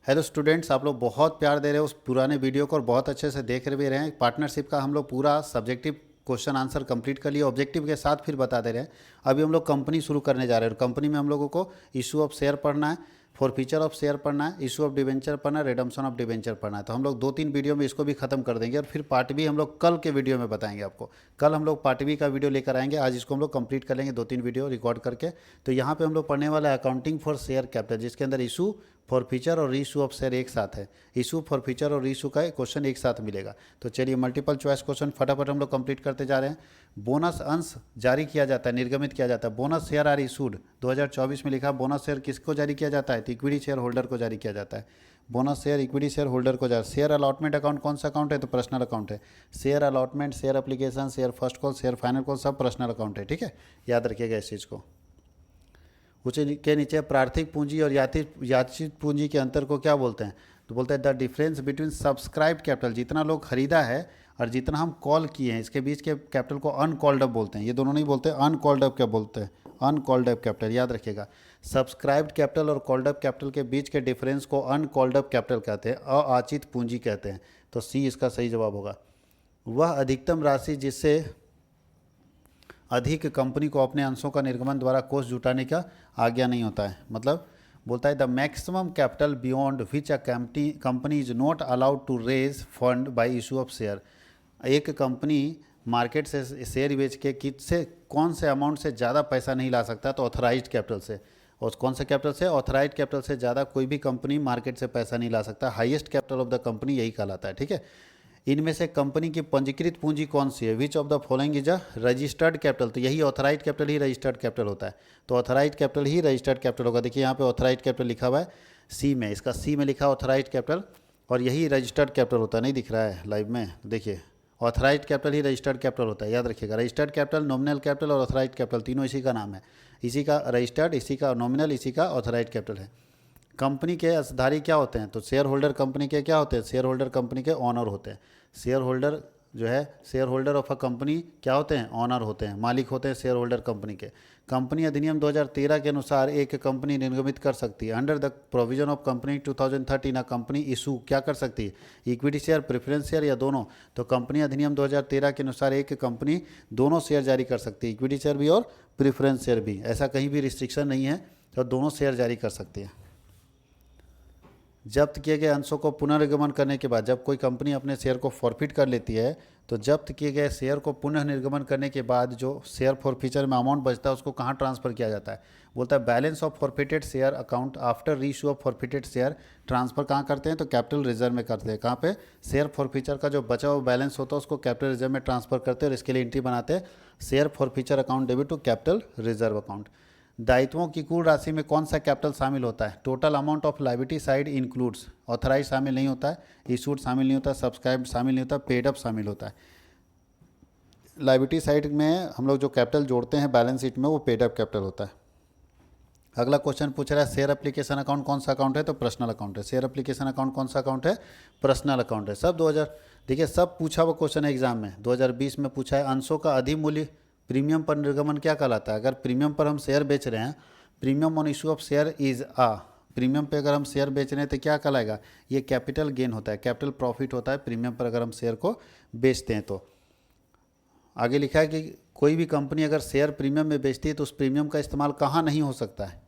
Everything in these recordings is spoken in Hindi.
हेलो स्टूडेंट्स, आप लोग बहुत प्यार दे रहे हो उस पुराने वीडियो को और बहुत अच्छे से देख भी रहे हैं। पार्टनरशिप का हम लोग पूरा सब्जेक्टिव क्वेश्चन आंसर कंप्लीट कर लिए, ऑब्जेक्टिव के साथ फिर बता दे रहे हैं। अभी हम लोग कंपनी शुरू करने जा रहे हैं और कंपनी में हम लोगों को इशू ऑफ शेयर पढ़ना है, फॉरफीचर ऑफ शेयर पढ़ना है, इशू ऑफ डिवेंचर पढ़ना है, रिडम्पशन ऑफ डिवेंचर पढ़ना है। तो हम लोग 2-3 वीडियो में इसको भी खत्म कर देंगे और फिर पार्ट बी हम लोग कल के वीडियो में बताएंगे आपको। कल हम लोग पार्ट बी का वीडियो लेकर आएंगे, आज इसको हम लोग कंप्लीट कर लेंगे 2-3 वीडियो रिकॉर्ड करके। तो यहाँ पे हम लोग पढ़ने वाला है अकाउंटिंग फॉर शेयर कैपिटल, जिसके अंदर इशू फॉरफीचर और रीइशू ऑफ शेयर एक साथ है। इशू फॉरफीचर और रीइशू का क्वेश्चन एक साथ मिलेगा। तो चलिए मल्टीपल चॉइस क्वेश्चन फटाफट हम लोग कंप्लीट करते जा रहे हैं। बोनस अंश जारी किया जाता है, निर्गमित किया जाता है। बोनस शेयर आर इशूड 2024 में लिखा, बोनस शेयर किसको जारी किया जाता है? तो इक्विटी शेयर होल्डर को जारी किया जाता है। Bonus share equity share holder को जारी। शेयर अलॉटमेंट अकाउंट कौन सा अकाउंट है? तो पर्सनल अकाउंट है। Share allotment, share application, share first call, share final call सब पर्सनल अकाउंट है। ठीक है, याद रखिएगा इस चीज़ को। उसी के नीचे प्रार्थिक पूंजी और याचित पूंजी के अंतर को क्या बोलते हैं? तो बोलते हैं the difference between subscribed capital, जितना लोग खरीदा है और जितना हम कॉल किए हैं, इसके बीच के कैपिटल को अनकॉल्ड अप बोलते हैं। ये दोनों नहीं बोलते, अनकॉल्ड अप क्या बोलते हैं? Uncalled up capital. याद रखिएगा, सब्सक्राइब्ड कैपिटल और कॉल्ड अप कैपिटल के बीच के डिफरेंस को अनकॉल्ड अप कैपिटल कहते हैं, अयाचित पूंजी कहते हैं। तो सी इसका सही जवाब होगा। वह अधिकतम राशि जिससे अधिक कंपनी को अपने अंशों का निर्गमन द्वारा कोष जुटाने का आज्ञा नहीं होता है। मतलब बोलता है the maximum capital beyond which a company is not allowed to raise fund by issue of share. एक कंपनी मार्केट से शेयर बेच के किससे कौन से अमाउंट से ज़्यादा पैसा नहीं ला सकता? तो ऑथराइज्ड कैपिटल से। और कौन से कैपिटल से? ऑथराइज्ड कैपिटल से ज़्यादा कोई भी कंपनी मार्केट से पैसा नहीं ला सकता। Highest capital of the company यही कहलाता है। ठीक है, इनमें से कंपनी की पंजीकृत पूंजी कौन सी है? Which of the following is a registered capital. तो यही ऑथराइज्ड कैपिटल ही रजिस्टर्ड कैपिटल होता है। तो ऑथराइज्ड कैपिटल ही रजिस्टर्ड कैपिटल होगा। देखिए यहाँ पे ऑथराइज्ड कैपिटल लिखा हुआ है सी में, इसका सी में लिखा ऑथराइज्ड कैपिटल और यही रजिस्टर्ड कैपिटल होता है। नहीं दिख रहा है लाइव में? देखिए ऑथराइज्ड कैपिटल ही रजिस्टर्ड कैपिटल होता है, याद रखिएगा। रजिस्टर्ड कैपिटल, नॉमिनल कैपिटल और ऑथराइज्ड कैपिटल तीनों इसी का नाम है। इसी का रजिस्टर्ड, इसी का नॉमिनल, इसी का ऑथराइज्ड कैपिटल है। कंपनी के असधारी क्या होते हैं? तो शेयर होल्डर कंपनी के क्या होते हैं? शेयर होल्डर कंपनी के ऑनर होते हैं। शेयर होल्डर जो है, share holder of a company क्या होते हैं? ऑनर होते हैं, मालिक होते हैं शेयर होल्डर कंपनी के। कंपनी अधिनियम 2013 के अनुसार एक कंपनी निर्गमित कर सकती है। Under the provision of company 2013 company issue क्या कर सकती है? इक्विटी शेयर, प्रेफरेंस शेयर या दोनों? तो कंपनी अधिनियम 2013 के अनुसार एक कंपनी दोनों शेयर जारी कर सकती है, इक्विटी शेयर भी और प्रेफरेंस शेयर भी। ऐसा कहीं भी रिस्ट्रिक्शन नहीं है, तो दोनों शेयर जारी कर सकती है। जब्त किए गए अंशों को पुनर्निर्गमन करने के बाद, जब कोई कंपनी अपने शेयर को फॉरफिट कर लेती है, तो जब्त किए गए शेयर को पुनः निर्गमन करने के बाद जो शेयर फॉरफीचर में अमाउंट बचता है उसको कहाँ ट्रांसफ़र किया जाता है? बोलता है balance of forfeited share account after reissue of forfeited share. Transfer कहाँ करते हैं? तो कैपिटल रिजर्व में करते हैं। कहाँ पे? शेयर फॉरफीचर का जो बचा हुआ बैलेंस होता है उसको कैपिटल रिजर्व में ट्रांसफ़र करते हैं और इसके लिए एंट्री बनाते हैं share forfeiture account debit to capital reserve account. दायित्वों की कुल राशि में कौन सा कैपिटल शामिल होता है? Total amount of liability side includes. Authorise शामिल नहीं होता है, इशूड शामिल नहीं होता, सब्सक्राइब्ड शामिल नहीं होता, पेड अप शामिल होता है। लायबिलिटी साइड में हम लोग जो कैपिटल जोड़ते हैं बैलेंस शीट में वो पेड अप कैपिटल होता है। अगला क्वेश्चन पूछ रहा है शेयर एप्लीकेशन अकाउंट कौन सा अकाउंट है? तो पर्सनल अकाउंट है। शेयर एप्लीकेशन अकाउंट कौन सा अकाउंट है? पर्सनल अकाउंट है। सब 2000 देखिए सब पूछा हुआ क्वेश्चन है एग्जाम में। 2020 में पूछा है अंशों का अधिमूल्य प्रीमियम पर निर्गमन क्या कहलाता है? अगर प्रीमियम पर हम शेयर बेच रहे हैं, premium on issue of share is ah, premium पे अगर हम शेयर बेच रहे हैं तो क्या कहलाएगा? ये कैपिटल गेन होता है, कैपिटल प्रॉफिट होता है प्रीमियम पर अगर हम शेयर को बेचते हैं। तो आगे लिखा है कि कोई भी कंपनी अगर शेयर प्रीमियम में बेचती है तो उस प्रीमियम का इस्तेमाल कहाँ नहीं हो सकता है?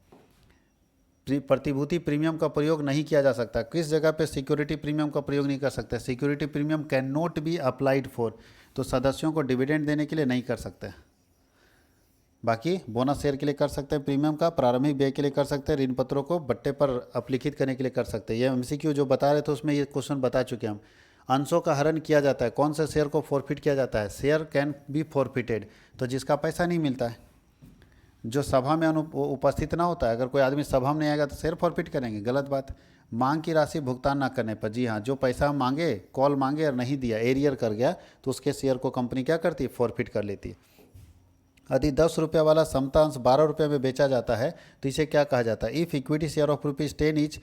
प्रतिभूति प्रीमियम का प्रयोग नहीं किया जा सकता। किस जगह पे सिक्योरिटी प्रीमियम का प्रयोग नहीं कर सकते? Security premium can not be applied for, तो सदस्यों को डिविडेंड देने के लिए नहीं कर सकते। बाकी बोनस शेयर के लिए कर सकते हैं प्रीमियम का, प्रारंभिक व्यय के लिए कर सकते हैं, ऋण पत्रों को बट्टे पर अपलिखित करने के लिए कर सकते हैं। ये एमसीक्यू जो बता रहे थे उसमें ये क्वेश्चन बता चुके हैं हम। अंशों का हरण किया जाता है, कौन से शेयर को फॉरफिट किया जाता है? शेयर कैन बी फॉरफिटेड, तो जिसका पैसा नहीं मिलता है, जो सभा में उपस्थित ना होता है। अगर कोई आदमी सभा में नहीं आएगा तो शेयर फॉरफिट करेंगे, गलत बात। मांग की राशि भुगतान ना करने पर, जी हाँ, जो पैसा हम मांगे, कॉल मांगे और नहीं दिया, एरियर कर गया, तो उसके शेयर को कंपनी क्या करती है? फॉरफिट कर लेती है। यदि 10 रुपये वाला समता अंश 12 रुपये में बेचा जाता है तो इसे क्या कहा जाता है? If equity share of ₹10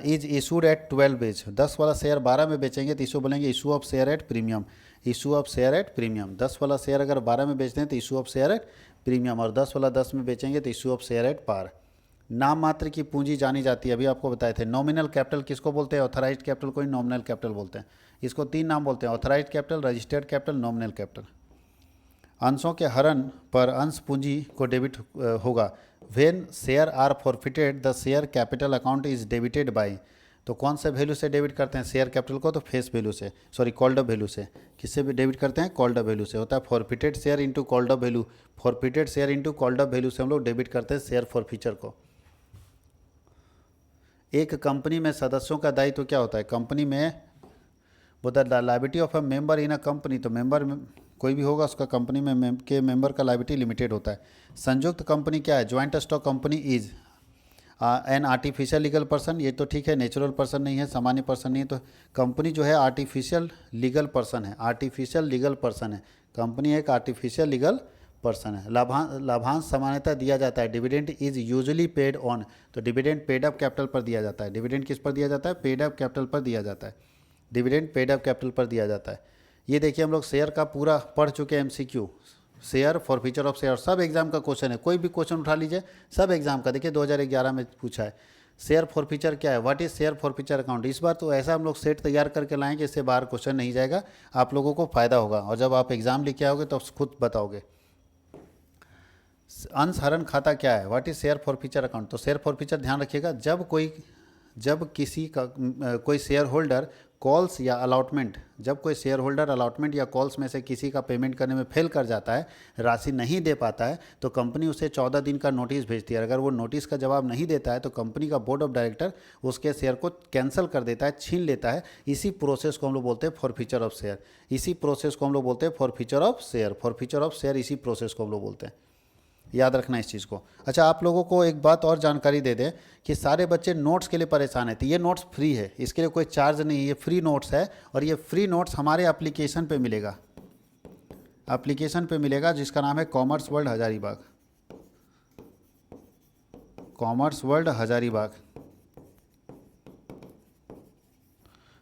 is issued at 12 बेच, 10 वाला शेयर 12 में बेचेंगे तो इसको बोलेंगे issue of share at premium. Issue of share at premium, 10 वाला शेयर अगर 12 में बेचते हैं तो issue of share at premium, और 10 वाला 10 में बेचेंगे तो issue of share at par. नाम मात्र की पूंजी जानी जाती है, अभी आपको बताए थे। नॉमिनल कैपिटल किसको बोलते हैं? ऑथराइज्ड कैपिटल को ही नॉमिनल कैपिटल बोलते हैं। इसको 3 नाम बोलते हैं, authorised capital, registered capital, nominal capital. अंशों के हरण पर अंश पूंजी को डेबिट होगा। When share are forfeited the share capital account is debited by. तो कौन से वैल्यू से डेबिट करते हैं शेयर कैपिटल को? तो फेस वैल्यू से, सॉरी कॉल्ड अप वैल्यू से। किससे भी डेबिट करते हैं? कॉल्ड अप वैल्यू से होता है forfeited share into called up value. Forfeited share into called up value से हम लोग डेबिट करते हैं शेयर फॉरफीचर को। एक कंपनी में सदस्यों का दायित्व क्या होता है? कंपनी में वो the liability of a member in a company, तो मेंबर कोई भी होगा उसका कंपनी में के मेंबर का लायबिलिटी लिमिटेड होता है। संयुक्त कंपनी क्या है? Joint stock company is an artificial legal person, ये तो ठीक है, नेचुरल पर्सन नहीं है, सामान्य पर्सन नहीं है। तो कंपनी जो है आर्टिफिशियल लीगल पर्सन है, आर्टिफिशियल लीगल पर्सन है। कंपनी एक आर्टिफिशियल लीगल पर्सन है। लाभांश सामान्यतः दिया जाता है। Dividend is usually paid on, तो डिविडेंड पेड अप कैपिटल पर दिया जाता है। डिविडेंड किस पर दिया जाता है? पेड अप कैपिटल पर दिया जाता है। डिविडेंड पेड अप कैपिटल पर दिया जाता है। ये देखिए हम लोग शेयर का पूरा पढ़ चुके हैं, MCQ share forfeiture of share, सब एग्जाम का क्वेश्चन है। कोई भी क्वेश्चन उठा लीजिए, सब एग्जाम का। देखिए 2011 में पूछा है शेयर फॉरफीचर क्या है, what is share forfeiture account. इस बार तो ऐसा हम लोग सेट तैयार करके लाएं कि इससे बाहर क्वेश्चन नहीं जाएगा, आप लोगों को फायदा होगा। और जब आप एग्जाम लिख के आओगे तो खुद बताओगे। अंश हरण खाता क्या है? What is share forfeiture account. तो शेयर फॉरफीचर ध्यान रखिएगा, जब किसी का कोई शेयर होल्डर कॉल्स या अलॉटमेंट, जब कोई शेयर होल्डर अलॉटमेंट या कॉल्स में से किसी का पेमेंट करने में फेल कर जाता है, राशि नहीं दे पाता है, तो कंपनी उसे 14 दिन का नोटिस भेजती है। अगर वो नोटिस का जवाब नहीं देता है तो कंपनी का बोर्ड ऑफ डायरेक्टर उसके शेयर को कैंसिल कर देता है, छीन लेता है। इसी प्रोसेस को हम लोग बोलते हैं फॉरफीचर ऑफ शेयर। इसी प्रोसेस को हम लोग बोलते हैं forfeiture of share. Forfeiture of share इसी प्रोसेस को हम लोग बोलते हैं, याद रखना इस चीज़ को। अच्छा, आप लोगों को एक बात और जानकारी दे दें कि सारे बच्चे नोट्स के लिए परेशान हैं, तो ये नोट्स फ्री है, इसके लिए कोई चार्ज नहीं है, ये फ्री नोट्स है। और ये फ्री नोट्स हमारे एप्लीकेशन पे मिलेगा, एप्लीकेशन पे मिलेगा, जिसका नाम है commerce world Hazaribagh. Commerce world Hazaribagh,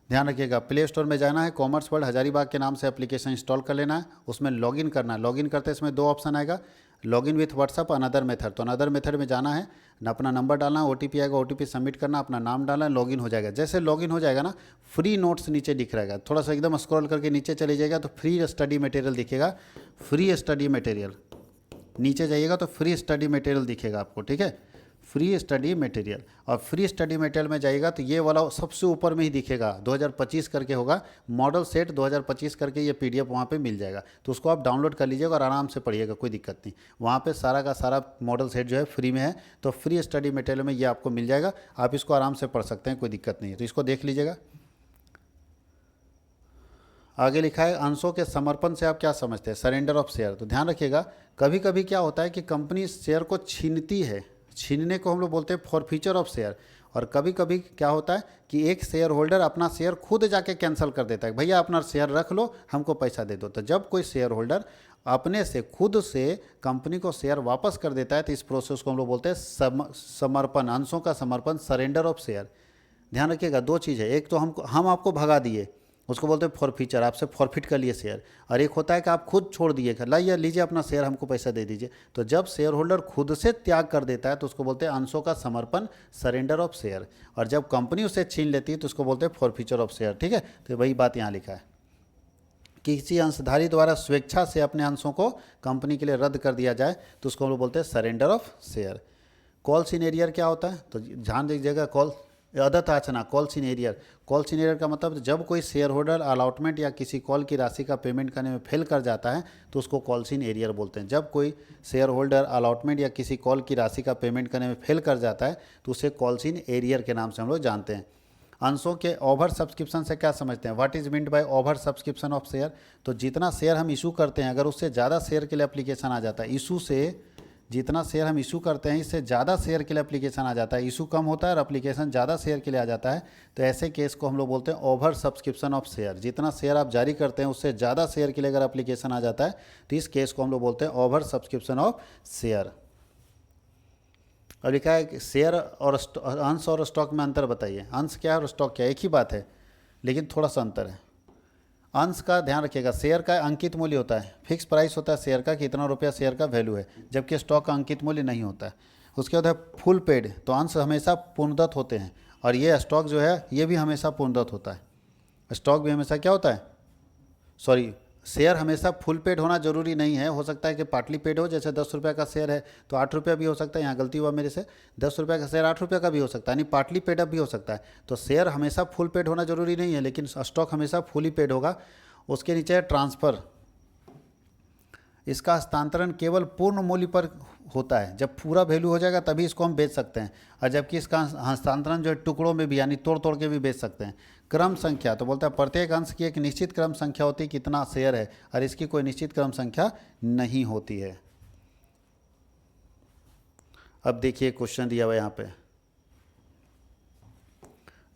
ध्यान रखिएगा। प्ले स्टोर में जाना है, कॉमर्स वर्ल्ड हजारीबाग के नाम से एप्लीकेशन इंस्टॉल कर लेना है। उसमें लॉगिन करना है। लॉगिन करते इसमें 2 ऑप्शन आएगा, login with WhatsApp, another method. तो अनदर मेथड में जाना है, अपना नंबर डालना है, OTP आएगा, OTP सबमिट करना, अपना नाम डालना है, लॉगिन हो जाएगा। जैसे लॉगिन हो जाएगा ना, फ्री नोट्स नीचे दिख रहेगा, थोड़ा सा एकदम स्क्रॉल करके नीचे चले जाएगा तो फ्री स्टडी मटेरियल दिखेगा। फ्री स्टडी मटेरियल, नीचे जाइएगा तो फ्री स्टडी मटेरियल दिखेगा आपको, ठीक है, फ्री स्टडी मटेरियल। और फ्री स्टडी मटेरियल में जाइएगा तो ये वाला सबसे ऊपर में ही दिखेगा, 2025 करके होगा, मॉडल सेट 2025 करके ये PDF वहाँ पे मिल जाएगा। तो उसको आप डाउनलोड कर लीजिएगा और आराम से पढ़िएगा, कोई दिक्कत नहीं। वहाँ पे सारा का सारा मॉडल सेट जो है फ्री में है, तो फ्री स्टडी मटेरियल में ये आपको मिल जाएगा, आप इसको आराम से पढ़ सकते हैं, कोई दिक्कत नहीं है। तो इसको देख लीजिएगा। आगे लिखा है अंशों के समर्पण से आप क्या समझते हैं? Surrender of share. तो ध्यान रखिएगा, कभी कभी क्या होता है कि कंपनी शेयर को छीनती है, छीनने को हम लोग बोलते हैं फॉरफीचर ऑफ शेयर। और कभी कभी क्या होता है कि एक शेयर होल्डर अपना शेयर खुद जाके कैंसिल कर देता है, भैया अपना शेयर रख लो, हमको पैसा दे दो। तो जब कोई शेयर होल्डर अपने से खुद से कंपनी को शेयर वापस कर देता है तो इस प्रोसेस को हम लोग बोलते हैं समर्पण, अंशों का समर्पण, सरेंडर ऑफ शेयर। ध्यान रखिएगा, 2 चीज़ है, एक तो हम आपको भगा दिए, उसको बोलते हैं फॉरफीचर, आपसे फॉरफिट कर लिए शेयर। और एक होता है कि आप खुद छोड़ दिए, लाइए लीजिए अपना शेयर, हमको पैसा दे दीजिए। तो जब शेयर होल्डर खुद से त्याग कर देता है तो उसको बोलते हैं अंशों का समर्पण, सरेंडर ऑफ शेयर। और जब कंपनी उसे छीन लेती है तो उसको बोलते हैं फॉरफीचर ऑफ शेयर, ठीक है। तो वही बात यहाँ लिखा है, किसी अंशधारी द्वारा स्वेच्छा से अपने अंशों को कंपनी के लिए रद्द कर दिया जाए तो उसको हम लोग बोलते हैं surrender of share. Calls in arrear क्या होता है? तो ध्यान दीजिएगा, कॉल अदताचना, calls in arrear. Calls in arrear का मतलब जब कोई शेयर होल्डर अलॉटमेंट या किसी कॉल की राशि का पेमेंट करने में फेल कर जाता है तो उसको कॉल्स इन एरियर बोलते हैं। जब कोई शेयर होल्डर अलॉटमेंट या किसी कॉल की राशि का पेमेंट करने में फेल कर जाता है तो उसे कॉल्स इन एरियर के नाम से हम लोग जानते हैं। अंशों के ओवर सब्सक्रिप्शन से क्या समझते हैं? What is meant by over subscription of share? तो जितना शेयर हम इशू करते हैं, अगर उससे ज़्यादा शेयर के लिए एप्लीकेशन आ जाता है, इशू से जितना शेयर हम इशू करते हैं इससे ज़्यादा शेयर के लिए एप्लीकेशन आ जाता है, इशू कम होता है और एप्लीकेशन ज़्यादा शेयर के लिए आ जाता है, तो ऐसे केस को हम लोग बोलते हैं ओवर सब्सक्रिप्शन ऑफ शेयर। जितना शेयर आप जारी करते हैं उससे ज़्यादा शेयर के लिए अगर एप्लीकेशन आ जाता है तो इस केस को हम लोग बोलते हैं ओवर सब्सक्रिप्शन ऑफ शेयर। और लिखा है शेयर और अंश और स्टॉक में अंतर बताइए। अंश क्या है और स्टॉक क्या है? एक ही बात है लेकिन थोड़ा सा अंतर है। अंश का ध्यान रखिएगा, शेयर का अंकित मूल्य होता है, फिक्स प्राइस होता है शेयर का कि इतना रुपया शेयर का वैल्यू है, जबकि स्टॉक का अंकित मूल्य नहीं होता है। उसके बाद है फुल पेड, तो अंश हमेशा पूर्णदत्त होते हैं, और ये स्टॉक जो है ये भी हमेशा पूर्णदत्त होता है। स्टॉक भी हमेशा क्या होता है, सॉरी, शेयर हमेशा फुल पेड होना जरूरी नहीं है, हो सकता है कि पार्टली पेड हो, जैसे 10 रुपये का शेयर है तो 8 रुपया भी हो सकता है, यहाँ गलती हुआ मेरे से, 10 रुपये का शेयर 8 रुपये का भी हो सकता है, यानी पार्टली पेड अप भी हो सकता है। तो शेयर हमेशा फुल पेड होना जरूरी नहीं है, लेकिन स्टॉक हमेशा फुली पेड होगा। उसके नीचे है ट्रांसफ़र, इसका हस्तांतरण केवल पूर्ण मूल्य पर होता है, जब पूरा वैल्यू हो जाएगा तभी इसको हम बेच सकते हैं, और जबकि इसका हस्तांतरण जो है टुकड़ों में भी यानी तोड़ तोड़ के भी बेच सकते हैं। क्रम संख्या, तो बोलता है प्रत्येक अंश की एक निश्चित क्रम संख्या होती है, कितना शेयर है, और इसकी कोई निश्चित क्रम संख्या नहीं होती है। अब देखिए क्वेश्चन दिया हुआ यहाँ पे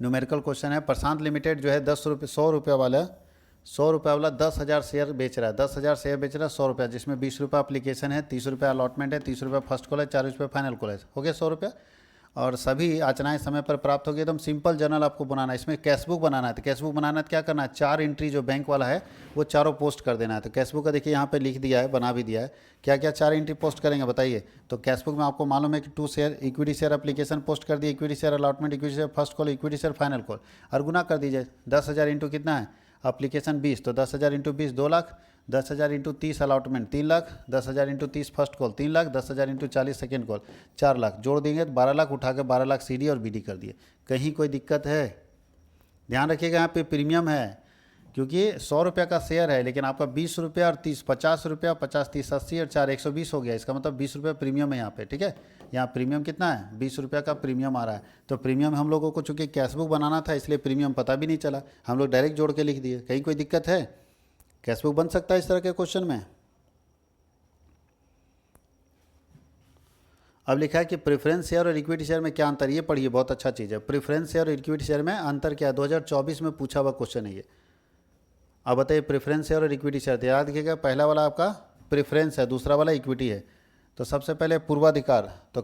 न्यूमेरिकल क्वेश्चन है। प्रशांत लिमिटेड जो है 100 रुपये वाला 10,000 शेयर बेच रहा है, 10,000 शेयर बेच रहा है 100 रुपया, जिसमें 20 रुपये एप्लीकेशन है, 30 रुपये अलॉटमेंट है, 30 रुपये फर्स्ट कॉल है, 40 रुपये फाइनल कॉल है, हो गया 100 रुपया। और सभी आचनाएं समय पर प्राप्त होगी। एकदम सिंपल जर्नल आपको बनाना है, इसमें कैशबुक बनाना है। तो कैशबुक बनाना है तो क्या करना है, 4 एंट्री जो बैंक वाला है वो चारों पोस्ट कर देना है। तो कैशबुक का देखिए यहाँ पे लिख दिया है, बना भी दिया है, क्या क्या 4 एंट्री पोस्ट करेंगे बताइए। तो कैशबुक में आपको मालूम है कि 2 share equity share application post कर दिए, equity share allotment, equity share first call, equity share final call, और गुना कर दीजिए 10,000 इंटू कितना है एप्लीकेशन 20, तो 10,000 into 20 2 lakh, 10,000 into 30 allotment 3 lakh, 10,000 into 30 first call 3 lakh, 10,000 into 40 second call 4 lakh, जोड़ देंगे तो 12 लाख, उठा के 12 लाख सीडी और बीडी कर दिए। कहीं कोई दिक्कत है? ध्यान रखिएगा यहाँ पे प्रीमियम है, क्योंकि 100 रुपये का शेयर है, लेकिन आपका 20 रुपया और 30 50 रुपया, 50 30 80 और 4 120 हो गया, इसका मतलब 20 रुपये प्रीमियम है यहाँ पे, ठीक है। यहाँ प्रीमियम कितना है, 20 रुपये का प्रीमियम आ रहा है। तो प्रीमियम हम लोगों को चूँकि कैशबुक बनाना था, इसलिए प्रीमियम पता भी नहीं चला, हम लोग डायरेक्ट जोड़ के लिख दिए। कहीं कोई दिक्कत है? कैशबुक बन सकता है इस तरह के क्वेश्चन में। अब लिखा है कि प्रेफरेंस शेयर और इक्विटी शेयर में क्या अंतर, ये पढ़िए, बहुत अच्छा चीज़ है। प्रेफरेंस शेयर और इक्विटी शेयर में अंतर क्या है, 2024 में पूछा हुआ क्वेश्चन है ये। अब बताइए प्रेफरेंस शेयर और इक्विटी शेयर, तो याद रखिएगा पहला वाला आपका प्रेफरेंस है, दूसरा वाला इक्विटी है। तो सबसे पहले पूर्वाधिकार, तो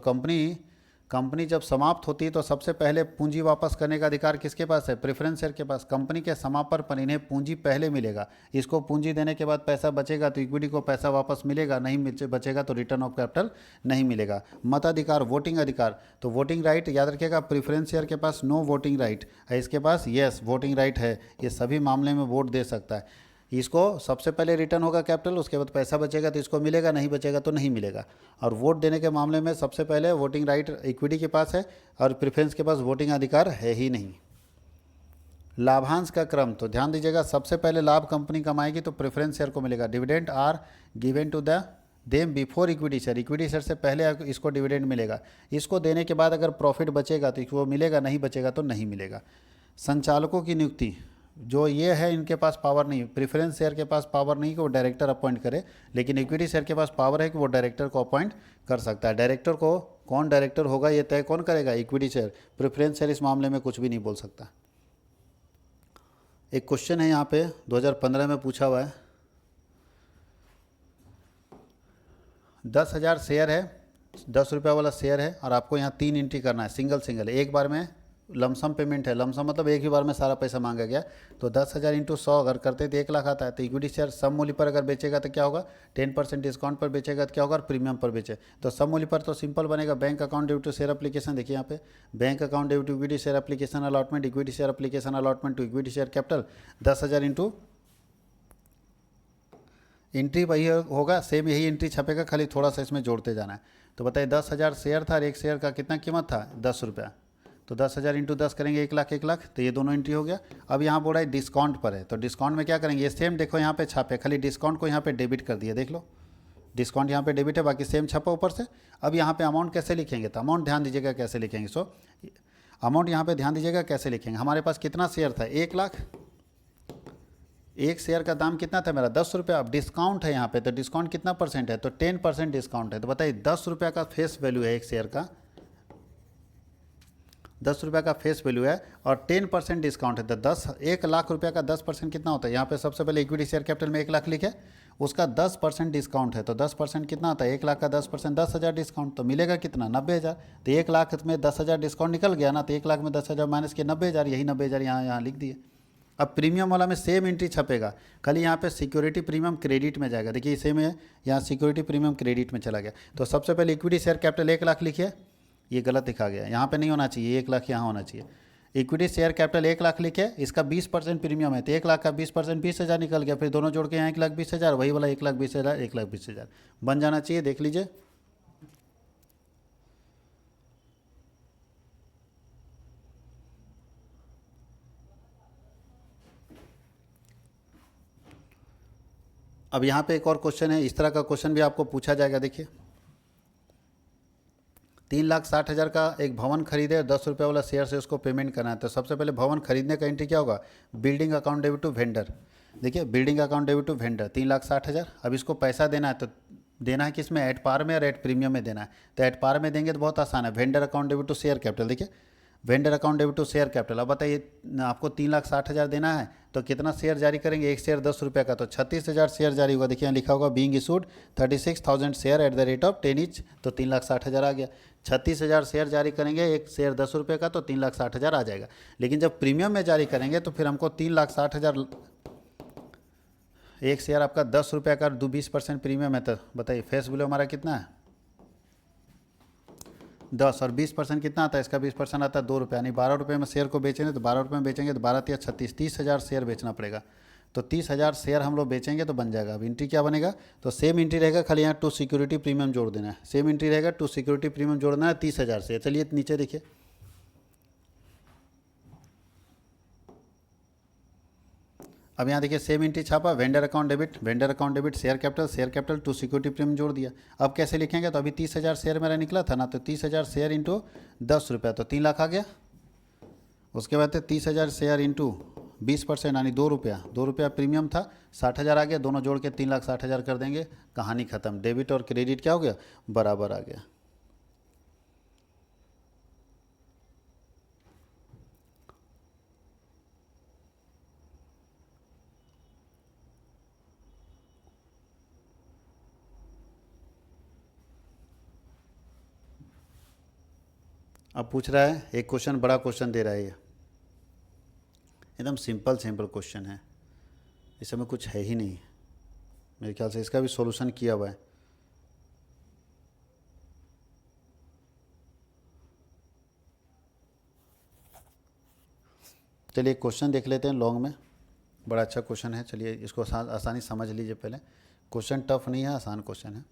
कंपनी जब समाप्त होती है तो सबसे पहले पूंजी वापस करने का अधिकार किसके पास है, प्रेफरेंस शेयर के पास। कंपनी के समापन पर इन्हें पूंजी पहले मिलेगा, इसको पूंजी देने के बाद पैसा बचेगा तो इक्विटी को पैसा वापस मिलेगा, नहीं बचेगा तो रिटर्न ऑफ कैपिटल नहीं मिलेगा। मताधिकार, वोटिंग अधिकार, तो वोटिंग राइट याद रखिएगा, प्रेफरेंस शेयर के पास नो वोटिंग राइट है, इसके पास यस वोटिंग राइट है, ये सभी मामले में वोट दे सकता है। इसको सबसे पहले रिटर्न होगा कैपिटल, उसके बाद पैसा बचेगा तो इसको मिलेगा, नहीं बचेगा तो नहीं मिलेगा। और वोट देने के मामले में सबसे पहले वोटिंग राइट इक्विटी के पास है और प्रेफरेंस के पास वोटिंग अधिकार है ही नहीं। लाभांश का क्रम, तो ध्यान दीजिएगा, सबसे पहले लाभ कंपनी कमाएगी तो प्रेफरेंस शेयर को मिलेगा। Dividend are given to them before equity share, equity share से पहले इसको डिविडेंड मिलेगा। इसको देने के बाद अगर प्रॉफिट बचेगा तो इसको मिलेगा, नहीं बचेगा तो नहीं मिलेगा। संचालकों की नियुक्ति, जो ये है इनके पास पावर नहीं, प्रेफरेंस शेयर के पास पावर नहीं कि वो डायरेक्टर अपॉइंट करे, लेकिन इक्विटी शेयर के पास पावर है कि वो डायरेक्टर को अपॉइंट कर सकता है। डायरेक्टर को कौन डायरेक्टर होगा ये तय कौन करेगा, इक्विटी शेयर। प्रेफरेंस शेयर इस मामले में कुछ भी नहीं बोल सकता। एक क्वेश्चन है यहाँ पे 2015 में पूछा हुआ है, 10,000 शेयर है, 10 रुपये वाला शेयर है और आपको यहाँ 3 एंट्री करना है, सिंगल एक बार में लमसम पेमेंट है। लमसम मतलब एक ही बार में सारा पैसा मांगा गया। तो 10,000 इंटू 100 अगर करते तो 1 लाख आता है। तो इक्विटी शेयर सम मूल्य पर अगर बेचेगा तो क्या होगा, 10% डिस्काउंट पर बेचेगा तो क्या होगा, और प्रीमियम पर बेचे तो सम मूल्य पर तो सिंपल बनेगा, bank account due to share application. देखिए यहाँ पे bank account due to equity share application allotment, equity share application allotment to equity share capital, 10,000 into entry वही होगा, सेम यही एंट्री छपेगा, खाली थोड़ा सा इसमें जोड़ते जाना है। तो बताइए 10,000 शेयर था और एक शेयर का कितना कीमत था, 10 रुपया। तो 10,000 इंटू 10 करेंगे 1 लाख, तो ये दोनों एंट्री हो गया। अब यहाँ बोल रहा है डिस्काउंट पर है, तो डिस्काउंट में क्या करेंगे, ये सेम देखो यहाँ पे छापे, खाली डिस्काउंट को यहाँ पे डेबिट कर दिया, देख लो डिस्काउंट यहाँ पे डेबिट है, बाकी सेम छपा ऊपर से। अब यहाँ पे अमाउंट कैसे लिखेंगे, तो अमाउंट ध्यान दीजिएगा कैसे लिखेंगे। सो अमाउंट यहाँ पे ध्यान दीजिएगा कैसे लिखेंगे। हमारे पास कितना शेयर था, 1 लाख, एक शेयर का दाम कितना था मेरा, 10 रुपया। अब डिस्काउंट है यहाँ पे, तो डिस्काउंट कितना परसेंट है, तो 10% डिस्काउंट है। तो बताइए 10 रुपया का फेस वैल्यू है एक शेयर का, 10 रुपये का फेस वैल्यू है और 10% डिस्काउंट है। तो 1 लाख रुपये का 10% कितना होता है, यहाँ पे सबसे पहले इक्विटी शेयर कैपिटल में 1 लाख लिखे, उसका 10% डिस्काउंट है। तो 10% कितना आता है, 1 लाख का 10%, 10,000 डिस्काउंट, तो मिलेगा कितना, 90,000। तो 1 लाख में 10,000 डिस्काउंट निकल गया ना, तो 1 लाख में 10,000 माइनस के 90,000, यही 90,000 यहाँ लिख दिए। अब प्रीमियम वाला में सेम एंट्री छपेगा, खाली यहाँ पे सिक्योरिटी प्रीमियम क्रेडिट में जाएगा। देखिए इसे में यहाँ सिक्योरिटी प्रीमियम क्रेडिट में चला गया। तो सबसे पहले इक्विटी शेयर कैपिटल 1 लाख लिखिए, ये गलत लिखा गया, यहाँ पे नहीं होना चाहिए, 1 लाख यहाँ होना चाहिए। इक्विटी शेयर कैपिटल 1 लाख लिखे, इसका 20% प्रीमियम है, तो 1 लाख का 20% 20,000 निकल गया, फिर दोनों जोड़ के यहाँ 1,20,000, वही वाला 1,20,000 1,20,000 बन जाना चाहिए। देख लीजिए, अब यहाँ पे एक और क्वेश्चन है, इस तरह का क्वेश्चन भी आपको पूछा जाएगा। देखिए 3,60,000 का एक भवन खरीदे, 10 रुपये वाला शेयर से उसको पेमेंट करना है। तो सबसे पहले भवन खरीदने का एंट्री क्या होगा, building account debit to vendor. देखिए building account debit to vendor 3,60,000। अब इसको पैसा देना है, तो देना है किस में, एट पार में और एट प्रीमियम में देना है। तो एट पार में देंगे तो बहुत आसान है, vendor account debit to share capital. देखिए vendor account debit to share capital. अब बताइए आपको 3,60,000 देना है, तो कितना शेयर जारी करेंगे, एक शेयर 10 रुपये का, तो 36,000 शेयर जारी होगा। देखिए यहाँ लिखा होगा being issued 36,000 share eight the rate of 10 each, तो 3,60,000 आ गया। 36,000 शेयर जारी करेंगे, एक शेयर 10 रुपये का, तो 3,60,000 आ जाएगा। लेकिन जब प्रीमियम में जारी करेंगे तो फिर हमको 3,60,000, एक शेयर आपका 10 रुपये का, 20% प्रीमियम है, तो बताइए फेस वैल्यू हमारा कितना है 10, और 20% कितना आता है, इसका 20% आता है 2 रुपये, यानी 12 रुपये में शेयर को बेचेंगे, तो 12 रुपये में बेचेंगे तो 12 या 36, 30,000 शेयर बेचना पड़ेगा। तो 30,000 शेयर हम लोग बेचेंगे तो बन जाएगा। अब एंट्री क्या बनेगा, तो सेम एंट्री रहेगा, खाली यहाँ टू सिक्योरिटी प्रीमियम जोड़ देना है। सेम एंट्री रहेगा, टू सिक्योरिटी प्रीमियम जोड़ना है 30,000 शेयर। चलिए नीचे देखिए, अब यहाँ देखिए सेम एंट्री छापा, vendor account debit share capital to security premium जोड़ दिया। अब कैसे लिखेंगे, तो अभी 30,000 शेयर मेरा निकला था ना, तो 30,000 शेयर इंटू 10 रुपये, तो 3 लाख आ गया। उसके बाद 30,000 शेयर इंटू 20% यानी 2 रुपया, 2 रुपया प्रीमियम था, 60,000 आ गया, दोनों जोड़ के 3,60,000 कर देंगे, कहानी खत्म। डेबिट और क्रेडिट क्या हो गया, बराबर आ गया। अब पूछ रहा है एक क्वेश्चन, बड़ा क्वेश्चन दे रहा है, ये एकदम सिंपल क्वेश्चन है, इसमें कुछ है ही नहीं मेरे ख्याल से, इसका भी सॉल्यूशन किया हुआ है। चलिए क्वेश्चन देख लेते हैं लॉन्ग में, बड़ा अच्छा क्वेश्चन है। चलिए इसको आसानी समझ लीजिए पहले, क्वेश्चन टफ नहीं है, आसान क्वेश्चन है।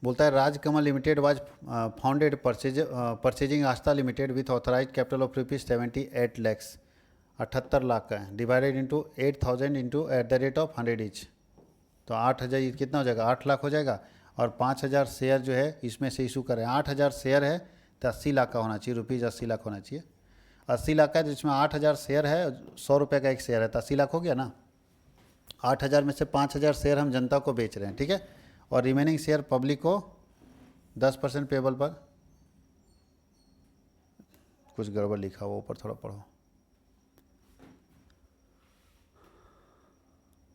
बोलता है Rajkamal limited was founded purchasing Aastha limited with authorise capital of ₹78 lakhs, 78 lakh का है, divided into 8,000 into at the rate of 100 each, तो 8,000 कितना हो जाएगा, 8 लाख हो जाएगा। और 5,000 शेयर जो है इसमें से इशू करें, 8,000 शेयर है तो 80 लाख का होना चाहिए, रुपीज़ 80 लाख होना चाहिए। 80 लाख का, जिसमें 8,000 शेयर है, 100 रुपये का एक शेयर है, तो 80 लाख हो गया ना। 8,000 में से 5,000 शेयर हम जनता को बेच रहे हैं, ठीक है, और रिमेनिंग शेयर पब्लिक को 10% पेबल पर, कुछ गड़बड़ लिखा हुआ ऊपर, थोड़ा पढ़ो।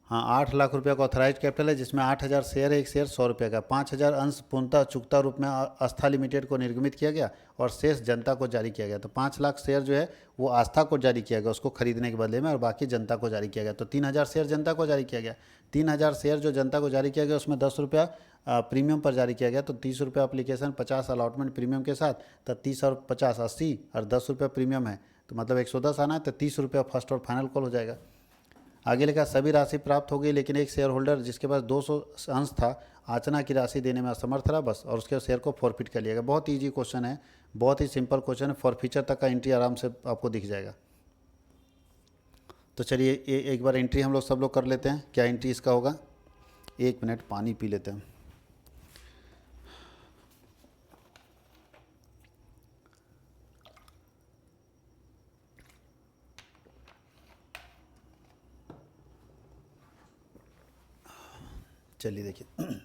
हाँ 8 लाख रुपये का ऑथराइज कैपिटल है, जिसमें 8,000 शेयर है, एक शेयर 100 रुपये का, 5,000 अंश पूर्णतः चुकता रूप में आस्था लिमिटेड को निर्गमित किया गया और शेष जनता को जारी किया गया। तो 5 लाख शेयर जो है वो आस्था को जारी किया गया उसको खरीदने के बदले में, और बाकी जनता को जारी किया गया। तो 3,000 शेयर जनता को जारी किया गया। 3,000 शेयर जो जनता को जारी किया गया उसमें 10 रुपया प्रीमियम पर जारी किया गया, तो 30 रुपये अप्लीकेशन, 50 अलॉटमेंट प्रीमियम के साथ, तो 30 और 50 80 और 10 रुपये प्रीमियम है, तो मतलब 110 आना है, तो 30 रुपया फर्स्ट और फाइनल कॉल हो जाएगा। आगे लिखा सभी राशि प्राप्त हो गई, लेकिन एक शेयर होल्डर जिसके पास 200 अंश था आचना की राशि देने में असमर्थ रहा बस, और उसके शेयर को फॉरफिट कर लिया गया। बहुत ईजी क्वेश्चन है, बहुत ही सिंपल क्वेश्चन है, फॉरफीचर तक का एंट्री आराम से आपको दिख जाएगा। तो चलिए एक बार एंट्री हम लोग सब लोग कर लेते हैं, क्या एंट्री इसका होगा। 1 मिनट पानी पी लेते हैं। चलिए देखिए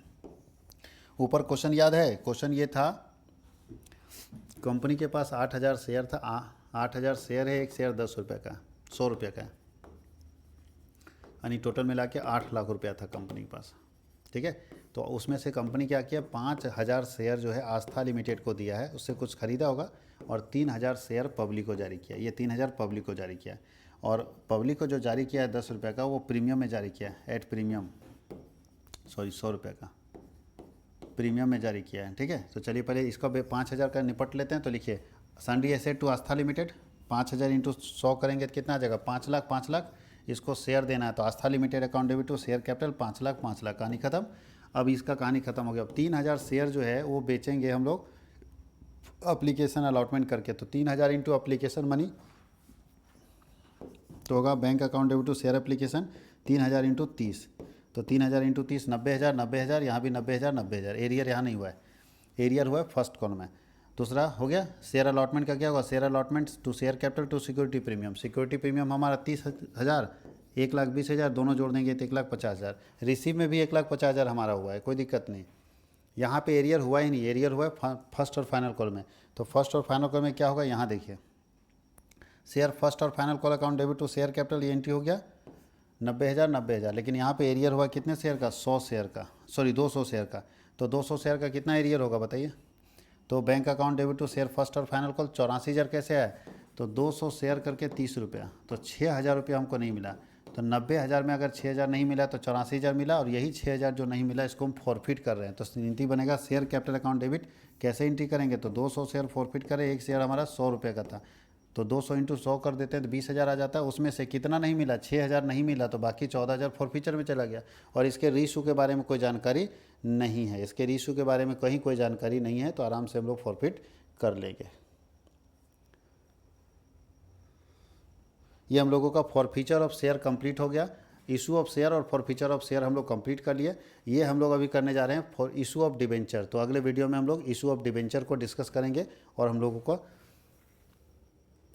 ऊपर क्वेश्चन याद है, क्वेश्चन ये था, कंपनी के पास 8,000 शेयर था, 8,000 शेयर है, एक शेयर 10 रुपये का, 100 रुपये का है, यानी टोटल मिला के 8 लाख रुपया था कंपनी के पास, ठीक है। तो उसमें से कंपनी क्या किया, 5,000 शेयर जो है आस्था लिमिटेड को दिया है, उससे कुछ खरीदा होगा, और 3,000 शेयर पब्लिक को जारी किया। ये 3,000 पब्लिक को जारी किया, और पब्लिक को जो जारी किया है 10 रुपये का, वो प्रीमियम में जारी किया है, एट प्रीमियम, सॉरी 100 रुपये का प्रीमियम में जारी किया है। ठीक है, तो चलिए पहले इसका 5,000 का निपट लेते हैं। तो लिखिए sundry asset to Aastha limited, 5,000 into 100 करेंगे तो कितना आ जाएगा, 5 लाख। 5 लाख इसको शेयर देना है, तो Aastha limited account debit to share capital 5 lakh. 5 lakh, कहानी खत्म। अब इसका कहानी खत्म हो गया। अब 3,000 शेयर जो है वो बेचेंगे हम लोग अप्लीकेशन अलॉटमेंट करके। तो 3,000 इंटू अप्लीकेशन मनी तो होगा bank account debit to share application 3,000 into 30। तो 3,000 इंटू 30 90,000। 90,000 यहाँ भी 90,000। 90,000 एरियर यहाँ नहीं हुआ है, एरियर हुआ है फर्स्ट कॉलम में। दूसरा हो गया शेयर अलॉटमेंट का, क्या होगा, share allotment to share capital to security premium. Security premium हमारा 30,000, 1,20,000 दोनों जोड़ देंगे तो 1,50,000। रिसीव में भी 1,50,000 हमारा हुआ है, कोई दिक्कत नहीं। यहाँ पे एरियर हुआ ही नहीं, एरियर हुआ है फर्स्ट और फाइनल कॉल में। तो फर्स्ट और फाइनल कॉल में क्या होगा, यहाँ देखिए शेयर फर्स्ट और final call account debit to share capital, ये एंट्री हो गया 90,000। 90,000, लेकिन यहाँ पे एरियर हुआ कितने शेयर का, 100 शेयर का, सॉरी 200 शेयर का। तो 200 शेयर का कितना एरियर होगा बताइए। तो bank account debit to share first और फाइनल कॉल 84,000 कैसे है, तो 200 शेयर करके 30 रुपया, तो 6,000 रुपया हमको नहीं मिला। तो 90,000 में अगर 6,000 नहीं मिला तो 84,000 मिला, और यही 6,000 जो नहीं मिला इसको हम फॉरफिट कर रहे हैं। तो एंट्री बनेगा शेयर कैपिटल अकाउंट डेबिट। कैसे एंट्री करेंगे, तो 200 शेयर फॉरफिट करें, एक शेयर हमारा 100 रुपये का था, तो 200 इंटू 100 कर देते हैं तो 20,000 आ जाता है। उसमें से कितना नहीं मिला, 6,000 नहीं मिला, तो बाकी 14,000 फॉरफीचर में चला गया। और इसके रीइशू के बारे में कोई जानकारी नहीं है, इसके रीइशू के बारे में कहीं कोई जानकारी नहीं है, तो आराम से हम लोग फॉरफिट कर लेंगे। ये हम लोगों का फॉरफीचर ऑफ शेयर कंप्लीट हो गया। इशू ऑफ शेयर और फॉरफीचर ऑफ शेयर हम लोग कंप्लीट कर लिए। ये हम लोग अभी करने जा रहे हैं फॉर इशू ऑफ डिबेंचर। तो अगले वीडियो में हम लोग इशू ऑफ डिबेंचर को डिस्कस करेंगे और हम लोगों को